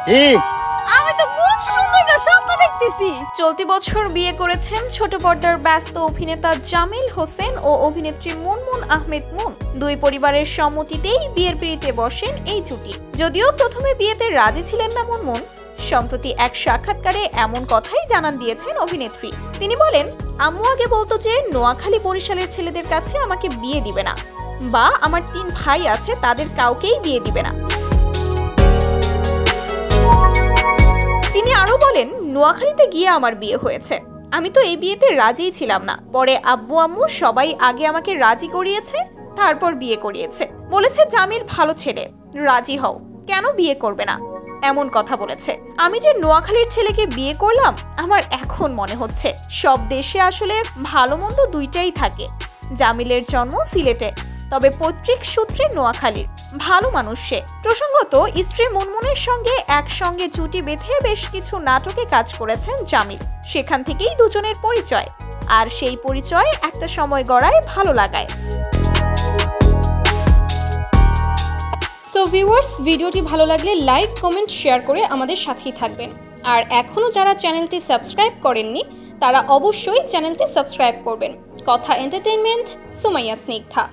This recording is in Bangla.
আমি তো খুব সুন্দর একটা স্বপ্ন দেখতেছি। চলতি বছর বিয়ে করেছেন ছোট পর্দার ব্যস্ত অভিনেতা জামিল হোসেন ও অভিনেত্রী মুনমুন আহমেদ মুন। দুই পরিবারের সম্মতিতেই বিয়ের পিঁড়িতে বসেন এই জুটি। যদিও প্রথমে বিয়েতে রাজি ছিলেন না মুনমুন, সম্প্রতি এক সাক্ষাৎকারে এমন কথাই জানান দিয়েছেন অভিনেত্রী। তিনি বলেন, আম্মু আগে বলতো যে নোয়াখালী বরিশালের ছেলেদের কাছে আমাকে বিয়ে দিবে না, বা আমার 3 ভাই আছে তাদের কাউকেই বিয়ে দিবে না। তিনি আরো বলেন, নোয়াখালীতে গিয়ে আমার বিয়ে হয়েছে, আমি তো এই বিয়েতে রাজিই ছিলাম না। পরে আব্বু আম্মু সবাই আগে আমাকে রাজি করিয়েছে, তারপর বিয়ে করিয়েছে। বলেছে জামিল ভালো ছেলে, রাজি হও, কেন বিয়ে করবে না, এমন কথা বলেছে। আমি যে নোয়াখালীর ছেলেকে বিয়ে করলাম, আমার এখন মনে হচ্ছে সব দেশে আসলে ভালো মন্দ দুইটাই থাকে। জামিলের জন্ম সিলেটে, তবে পৈতৃক সূত্রে নোয়াখালীর। ভালো মানুষ সে। প্রসঙ্গত, স্ত্রী মুনমুনের সঙ্গে একসঙ্গে জুটি বেঁধে বেশ কিছু নাটকে কাজ করেছেন জামিল। সেখান থেকেই দুজনের পরিচয়, আর সেই পরিচয় একটা সময় গড়ায় ভালো লাগায়। সো ভিউয়ার্স, ভিডিওটি ভালো লাগলে লাইক, কমেন্ট, শেয়ার করে আমাদের সাথেই থাকবেন। আর এখনও যারা চ্যানেলটি সাবস্ক্রাইব করেননি তারা অবশ্যই চ্যানেলটি সাবস্ক্রাইব করবেন। কথা এন্টারটেইনমেন্ট, সুমাইয়া স্নিগ্ধা।